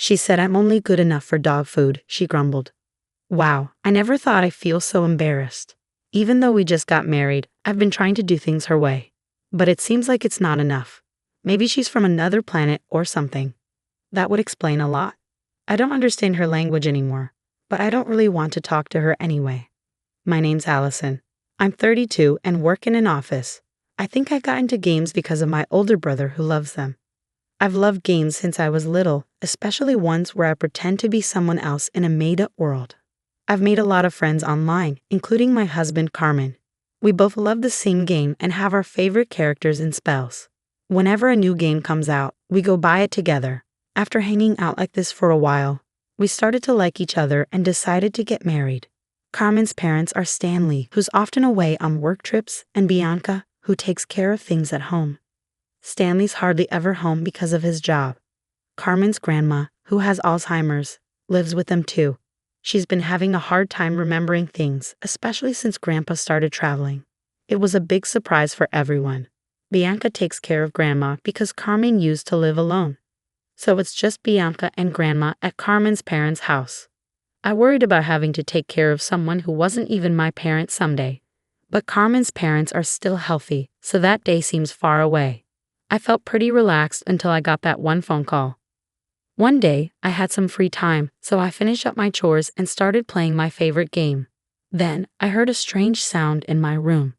She said I'm only good enough for dog food, she grumbled. Wow, I never thought I'd feel so embarrassed. Even though we just got married, I've been trying to do things her way. But it seems like it's not enough. Maybe she's from another planet or something. That would explain a lot. I don't understand her language anymore, but I don't really want to talk to her anyway. My name's Allison. I'm 32 and work in an office. I think I got into games because of my older brother who loves them. I've loved games since I was little, especially ones where I pretend to be someone else in a made-up world. I've made a lot of friends online, including my husband Carmen. We both love the same game and have our favorite characters and spells. Whenever a new game comes out, we go buy it together. After hanging out like this for a while, we started to like each other and decided to get married. Carmen's parents are Stanley, who's often away on work trips, and Bianca, who takes care of things at home. Stanley's hardly ever home because of his job. Carmen's grandma, who has Alzheimer's, lives with them too. She's been having a hard time remembering things, especially since Grandpa started traveling. It was a big surprise for everyone. Bianca takes care of Grandma because Carmen used to live alone. So it's just Bianca and Grandma at Carmen's parents' house. I worried about having to take care of someone who wasn't even my parent someday. But Carmen's parents are still healthy, so that day seems far away. I felt pretty relaxed until I got that one phone call. One day, I had some free time, so I finished up my chores and started playing my favorite game. Then, I heard a strange sound in my room.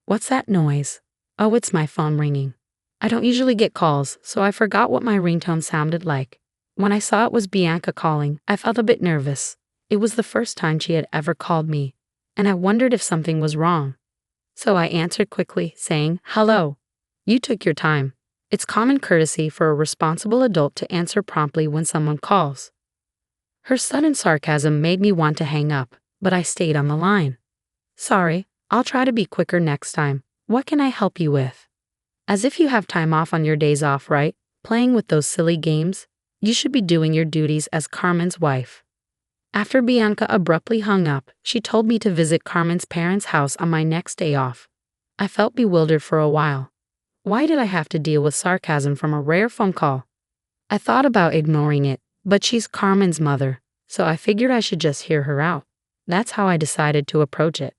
What's that noise? Oh, it's my phone ringing. I don't usually get calls, so I forgot what my ringtone sounded like. When I saw it was Bianca calling, I felt a bit nervous. It was the first time she had ever called me, and I wondered if something was wrong. So I answered quickly, saying, "Hello. You took your time. It's common courtesy for a responsible adult to answer promptly when someone calls." Her sudden sarcasm made me want to hang up, but I stayed on the line. "Sorry, I'll try to be quicker next time. What can I help you with?" As if you have time off on your days off, right? Playing with those silly games? You should be doing your duties as Carmen's wife. After Bianca abruptly hung up, she told me to visit Carmen's parents' house on my next day off. I felt bewildered for a while. Why did I have to deal with sarcasm from a rare phone call? I thought about ignoring it, but she's Carmen's mother, so I figured I should just hear her out. That's how I decided to approach it.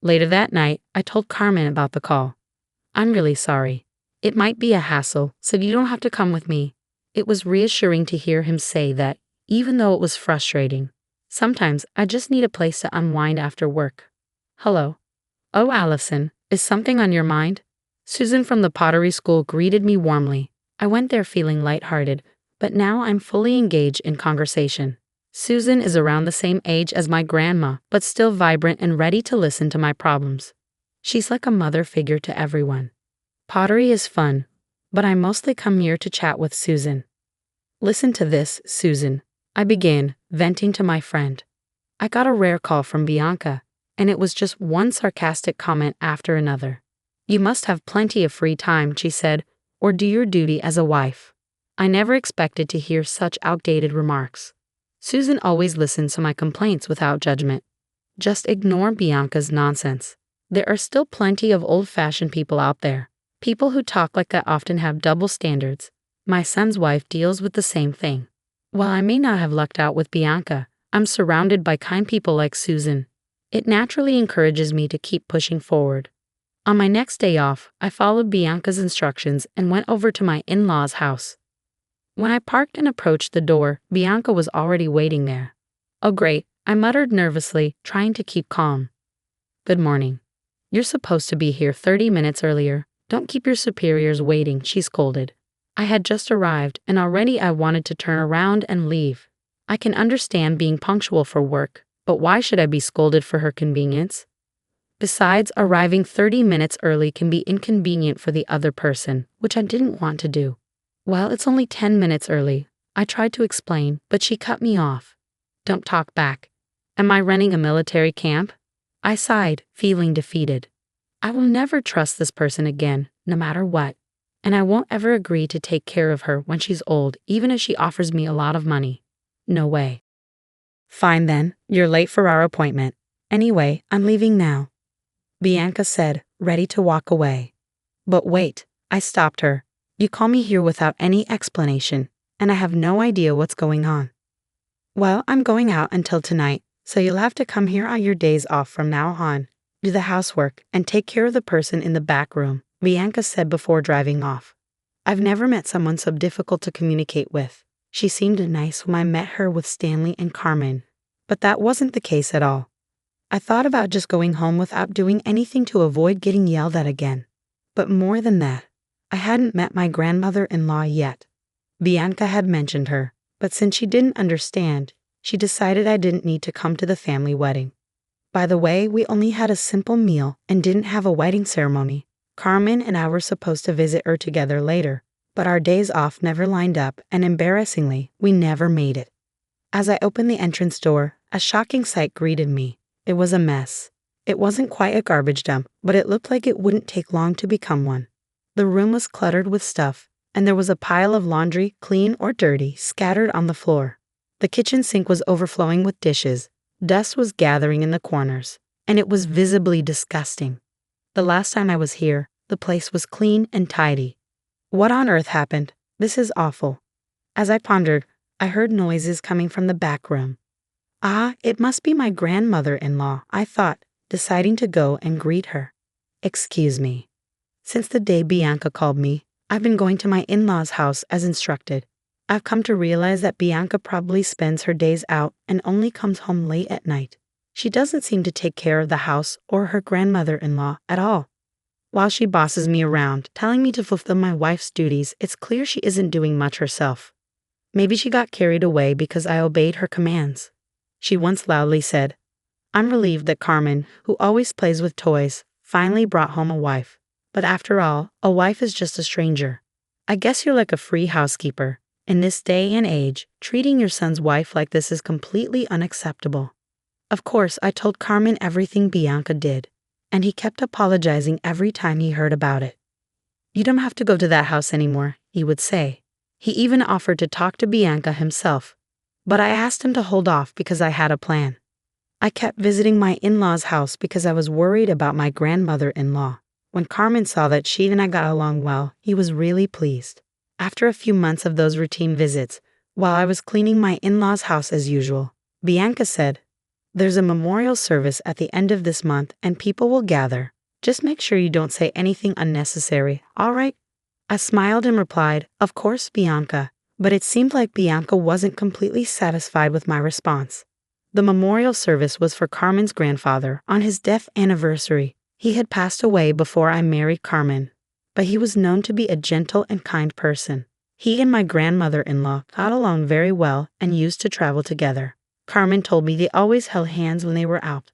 Later that night, I told Carmen about the call. "I'm really sorry. It might be a hassle, so you don't have to come with me." It was reassuring to hear him say that, even though it was frustrating. Sometimes I just need a place to unwind after work. "Hello." "Oh, Allison, is something on your mind?" Susan from the pottery school greeted me warmly. I went there feeling lighthearted, but now I'm fully engaged in conversation. Susan is around the same age as my grandma, but still vibrant and ready to listen to my problems. She's like a mother figure to everyone. Pottery is fun, but I mostly come here to chat with Susan. "Listen to this, Susan," I began, venting to my friend. I got a rare call from Bianca, and it was just one sarcastic comment after another. "You must have plenty of free time," she said, "or do your duty as a wife." I never expected to hear such outdated remarks. Susan always listens to my complaints without judgment. Just ignore Bianca's nonsense. There are still plenty of old-fashioned people out there. People who talk like that often have double standards. My son's wife deals with the same thing. While I may not have lucked out with Bianca, I'm surrounded by kind people like Susan. It naturally encourages me to keep pushing forward. On my next day off, I followed Bianca's instructions and went over to my in-laws' house. When I parked and approached the door, Bianca was already waiting there. "Oh great," I muttered nervously, trying to keep calm. "Good morning. You're supposed to be here 30 minutes earlier. Don't keep your superiors waiting," she scolded. I had just arrived, and already I wanted to turn around and leave. I can understand being punctual for work, but why should I be scolded for her convenience? Besides, arriving 30 minutes early can be inconvenient for the other person, which I didn't want to do. "Well, it's only 10 minutes early," I tried to explain, but she cut me off. "Don't talk back. Am I running a military camp?" I sighed, feeling defeated. I will never trust this person again, no matter what. And I won't ever agree to take care of her when she's old, even if she offers me a lot of money. No way. "Fine then, you're late for our appointment. Anyway, I'm leaving now," Bianca said, ready to walk away. "But wait," I stopped her. "You call me here without any explanation, and I have no idea what's going on. Well, I'm going out until tonight, so you'll have to come here on your days off from now on, do the housework, and take care of the person in the back room, Bianca said before driving off. I've never met someone so difficult to communicate with. She seemed nice when I met her with Stanley and Carmen, but that wasn't the case at all. I thought about just going home without doing anything to avoid getting yelled at again. But more than that, I hadn't met my grandmother-in-law yet. Bianca had mentioned her, but since she didn't understand, she decided I didn't need to come to the family wedding. By the way, we only had a simple meal and didn't have a wedding ceremony. Carmen and I were supposed to visit her together later, but our days off never lined up, and embarrassingly, we never made it. As I opened the entrance door, a shocking sight greeted me. It was a mess. It wasn't quite a garbage dump, but it looked like it wouldn't take long to become one. The room was cluttered with stuff, and there was a pile of laundry, clean or dirty, scattered on the floor. The kitchen sink was overflowing with dishes. Dust was gathering in the corners, and it was visibly disgusting. The last time I was here, the place was clean and tidy. What on earth happened? This is awful. As I pondered, I heard noises coming from the back room. Ah, it must be my grandmother-in-law, I thought, deciding to go and greet her. Excuse me. Since the day Bianca called me, I've been going to my in-laws' house as instructed. I've come to realize that Bianca probably spends her days out and only comes home late at night. She doesn't seem to take care of the house or her grandmother-in-law at all. While she bosses me around, telling me to fulfill my wife's duties, it's clear she isn't doing much herself. Maybe she got carried away because I obeyed her commands. She once loudly said, "I'm relieved that Carmen, who always plays with toys, finally brought home a wife. But after all, a wife is just a stranger. I guess you're like a free housekeeper. In this day and age, treating your son's wife like this is completely unacceptable." Of course, I told Carmen everything Bianca did, and he kept apologizing every time he heard about it. "You don't have to go to that house anymore," he would say. He even offered to talk to Bianca himself, but I asked him to hold off because I had a plan. I kept visiting my in-laws' house because I was worried about my grandmother-in-law. When Carmen saw that she and I got along well, he was really pleased. After a few months of those routine visits, while I was cleaning my in-laws' house as usual, Bianca said, "There's a memorial service at the end of this month and people will gather. Just make sure you don't say anything unnecessary, all right?" I smiled and replied, "Of course, Bianca," but it seemed like Bianca wasn't completely satisfied with my response. The memorial service was for Carmen's grandfather on his death anniversary. He had passed away before I married Carmen, but he was known to be a gentle and kind person. He and my grandmother-in-law got along very well and used to travel together. Carmen told me they always held hands when they were out.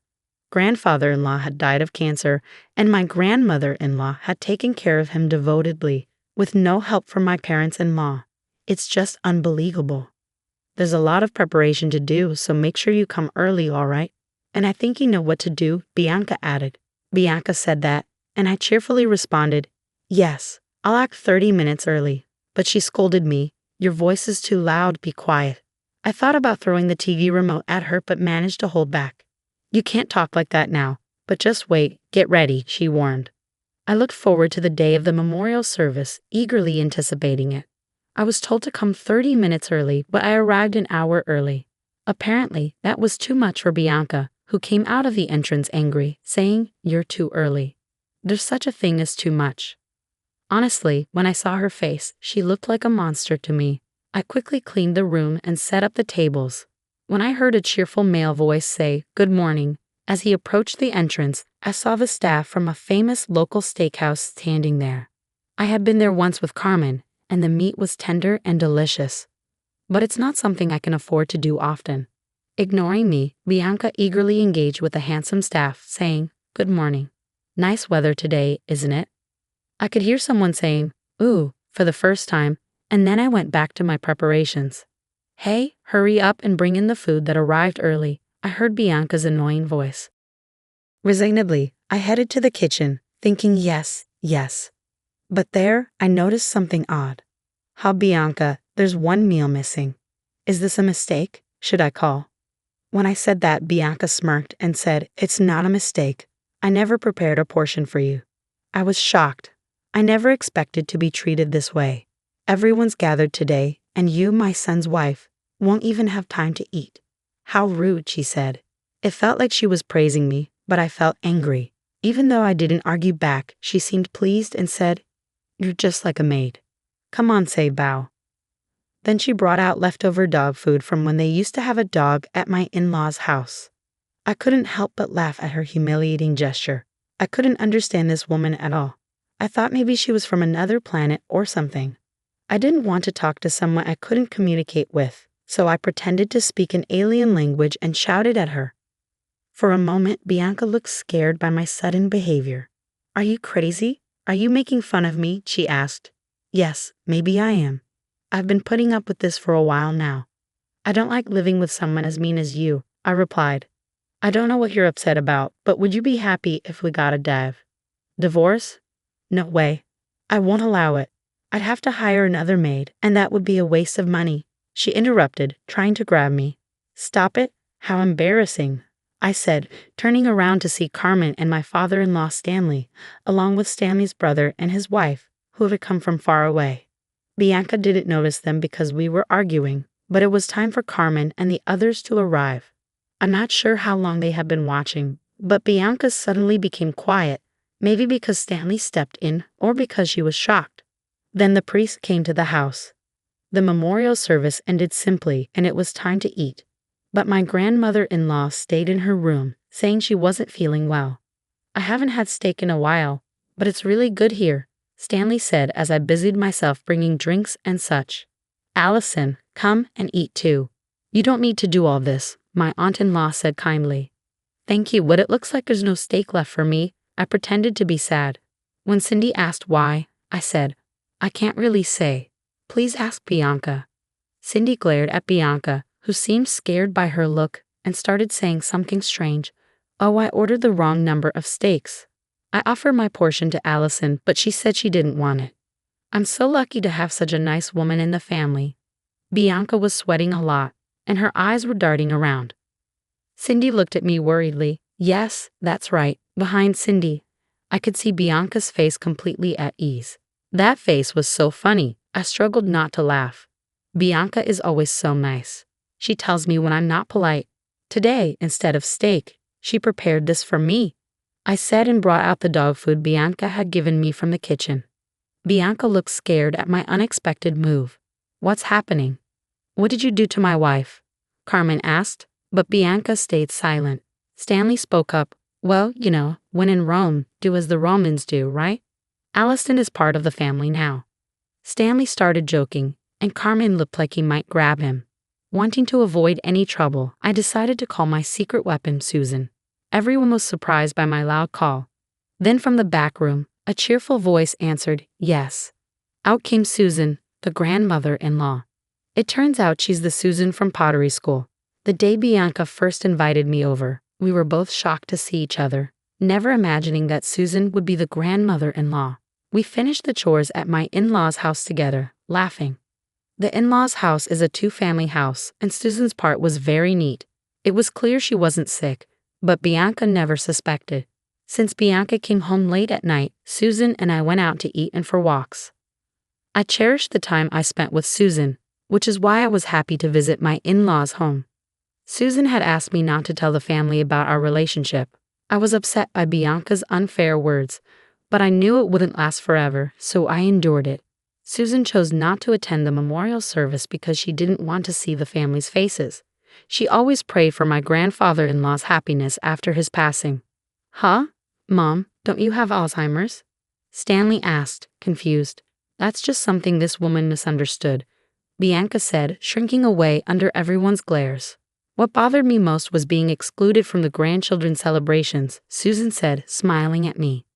Grandfather-in-law had died of cancer, and my grandmother-in-law had taken care of him devotedly, with no help from my parents-in-law. It's just unbelievable. There's a lot of preparation to do, so make sure you come early, all right? And I think you know what to do, Bianca added. Bianca said that, and I cheerfully responded, "Yes, I'll act 30 minutes early." But she scolded me, "Your voice is too loud, be quiet." I thought about throwing the TV remote at her but managed to hold back. "You can't talk like that now, but just wait, get ready," she warned. I looked forward to the day of the memorial service, eagerly anticipating it. I was told to come 30 minutes early, but I arrived an hour early. Apparently, that was too much for Bianca, who came out of the entrance angry, saying, "You're too early." There's such a thing as too much. Honestly, when I saw her face, she looked like a monster to me. I quickly cleaned the room and set up the tables. When I heard a cheerful male voice say, "Good morning," as he approached the entrance, I saw the staff from a famous local steakhouse standing there. I had been there once with Carmen, and the meat was tender and delicious. But it's not something I can afford to do often. Ignoring me, Bianca eagerly engaged with the handsome staff, saying, "Good morning. Nice weather today, isn't it?" I could hear someone saying, "Ooh," for the first time, and then I went back to my preparations. "Hey, hurry up and bring in the food that arrived early," I heard Bianca's annoying voice. Resignedly, I headed to the kitchen, thinking yes, yes. But there, I noticed something odd. "How, Bianca, there's one meal missing. Is this a mistake? Should I call?" When I said that, Bianca smirked and said, "It's not a mistake. I never prepared a portion for you." I was shocked. I never expected to be treated this way. Everyone's gathered today, and you, my son's wife, won't even have time to eat. How rude, she said. It felt like she was praising me, but I felt angry. Even though I didn't argue back, she seemed pleased and said, "You're just like a maid. Come on, say bow." Then she brought out leftover dog food from when they used to have a dog at my in-laws' house. I couldn't help but laugh at her humiliating gesture. I couldn't understand this woman at all. I thought maybe she was from another planet or something. I didn't want to talk to someone I couldn't communicate with, so I pretended to speak an alien language and shouted at her. For a moment, Bianca looked scared by my sudden behavior. "Are you crazy? Are you making fun of me?" she asked. "Yes, maybe I am. I've been putting up with this for a while now. I don't like living with someone as mean as you," I replied. "I don't know what you're upset about, but would you be happy if we got a divorce? No way. I won't allow it. I'd have to hire another maid, and that would be a waste of money," she interrupted, trying to grab me. "Stop it? How embarrassing," I said, turning around to see Carmen and my father-in-law Stanley, along with Stanley's brother and his wife, who had come from far away. Bianca didn't notice them because we were arguing, but it was time for Carmen and the others to arrive. I'm not sure how long they had been watching, but Bianca suddenly became quiet, maybe because Stanley stepped in or because she was shocked. Then the priest came to the house. The memorial service ended simply, and it was time to eat. But my grandmother-in-law stayed in her room, saying she wasn't feeling well. "I haven't had steak in a while, but it's really good here," Stanley said as I busied myself bringing drinks and such. "Allison, come and eat too. You don't need to do all this," my aunt-in-law said kindly. "Thank you, but it looks like there's no steak left for me." I pretended to be sad. When Cindy asked why, I said, "I can't really say. Please ask Bianca." Cindy glared at Bianca, who seemed scared by her look, and started saying something strange. "Oh, I ordered the wrong number of steaks." I offered my portion to Allison, but she said she didn't want it. I'm so lucky to have such a nice woman in the family. Bianca was sweating a lot, and her eyes were darting around. Cindy looked at me worriedly. Yes, that's right. Behind Cindy, I could see Bianca's face completely at ease. That face was so funny, I struggled not to laugh. Bianca is always so nice. She tells me when I'm not polite. Today, instead of steak, she prepared this for me. I said and brought out the dog food Bianca had given me from the kitchen. Bianca looked scared at my unexpected move. "What's happening? What did you do to my wife?" Carmen asked, but Bianca stayed silent. Stanley spoke up. "Well, you know, when in Rome, do as the Romans do, right? Allison is part of the family now." Stanley started joking, and Carmen looked like he might grab him. Wanting to avoid any trouble, I decided to call my secret weapon Susan. Everyone was surprised by my loud call. Then from the back room, a cheerful voice answered, "Yes." Out came Susan, the grandmother-in-law. It turns out she's the Susan from pottery school. The day Bianca first invited me over, we were both shocked to see each other, never imagining that Susan would be the grandmother-in-law. We finished the chores at my in-laws' house together, laughing. The in-laws' house is a two-family house, and Susan's part was very neat. It was clear she wasn't sick, but Bianca never suspected. Since Bianca came home late at night, Susan and I went out to eat and for walks. I cherished the time I spent with Susan, which is why I was happy to visit my in-laws' home. Susan had asked me not to tell the family about our relationship. I was upset by Bianca's unfair words, but I knew it wouldn't last forever, so I endured it. Susan chose not to attend the memorial service because she didn't want to see the family's faces. She always prayed for my grandfather-in-law's happiness after his passing. "Huh? Mom, don't you have Alzheimer's?" Stanley asked, confused. "That's just something this woman misunderstood," Bianca said, shrinking away under everyone's glares. "What bothered me most was being excluded from the grandchildren's celebrations," Susan said, smiling at me.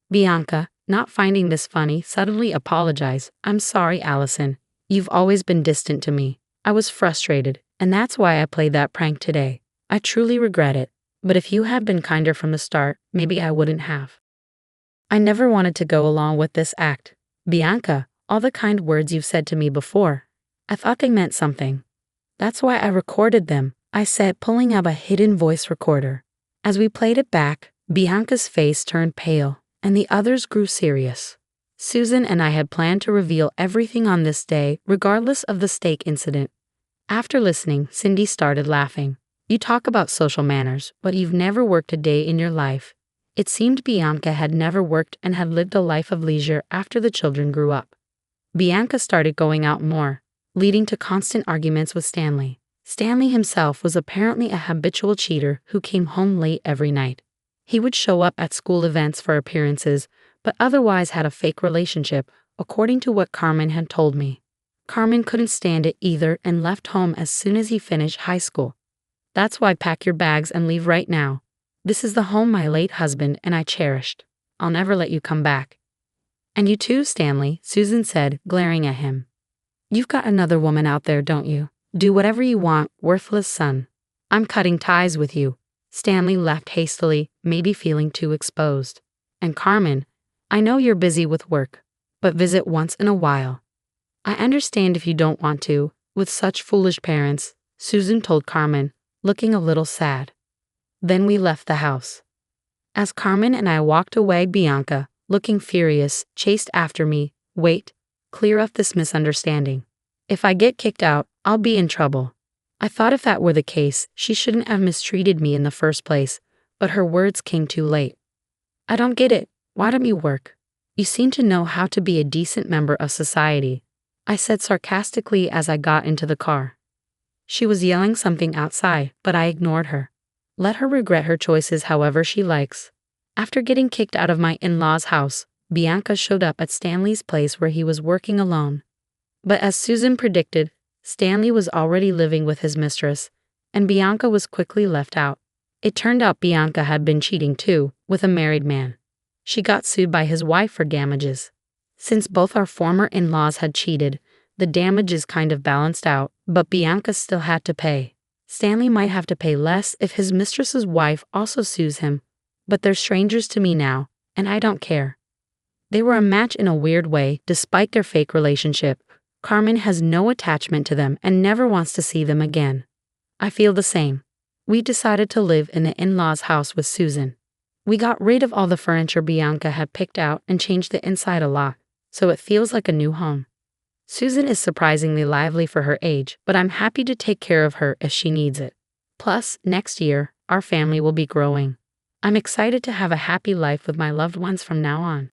Bianca, not finding this funny, suddenly apologized. "I'm sorry, Allison. You've always been distant to me. I was frustrated, and that's why I played that prank today. I truly regret it, but if you had been kinder from the start, maybe I wouldn't have. I never wanted to go along with this act. Bianca, all the kind words you've said to me before, I thought they meant something. That's why I recorded them," I said, pulling out a hidden voice recorder. As we played it back, Bianca's face turned pale, and the others grew serious. Susan and I had planned to reveal everything on this day, regardless of the steak incident. After listening, Cindy started laughing. You talk about social manners, but you've never worked a day in your life. It seemed Bianca had never worked and had lived a life of leisure after the children grew up. Bianca started going out more, leading to constant arguments with Stanley. Stanley himself was apparently a habitual cheater who came home late every night. He would show up at school events for appearances, but otherwise had a fake relationship, according to what Carmen had told me. Carmen couldn't stand it either and left home as soon as he finished high school. That's why pack your bags and leave right now. This is the home my late husband and I cherished. I'll never let you come back. And you too, Stanley, Susan said, glaring at him. You've got another woman out there, don't you? Do whatever you want, worthless son. I'm cutting ties with you. Stanley left hastily, maybe feeling too exposed. And Carmen, I know you're busy with work, but visit once in a while. I understand if you don't want to, with such foolish parents, Susan told Carmen, looking a little sad. Then we left the house. As Carmen and I walked away, Bianca, looking furious, chased after me. Wait, clear up this misunderstanding. If I get kicked out, I'll be in trouble. I thought if that were the case, she shouldn't have mistreated me in the first place, but her words came too late. I don't get it. Why don't you work? You seem to know how to be a decent member of society, I said sarcastically as I got into the car. She was yelling something outside, but I ignored her. Let her regret her choices however she likes. After getting kicked out of my in-laws' house, Bianca showed up at Stanley's place where he was working alone. But as Susan predicted, Stanley was already living with his mistress, and Bianca was quickly left out. It turned out Bianca had been cheating too, with a married man. She got sued by his wife for damages. Since both our former in-laws had cheated, the damages kind of balanced out, but Bianca still had to pay. Stanley might have to pay less if his mistress's wife also sues him, but they're strangers to me now, and I don't care. They were a match in a weird way, despite their fake relationship. Carmen has no attachment to them and never wants to see them again. I feel the same. We decided to live in the in-laws' house with Susan. We got rid of all the furniture Bianca had picked out and changed the inside a lot, so it feels like a new home. Susan is surprisingly lively for her age, but I'm happy to take care of her if she needs it. Plus, next year, our family will be growing. I'm excited to have a happy life with my loved ones from now on.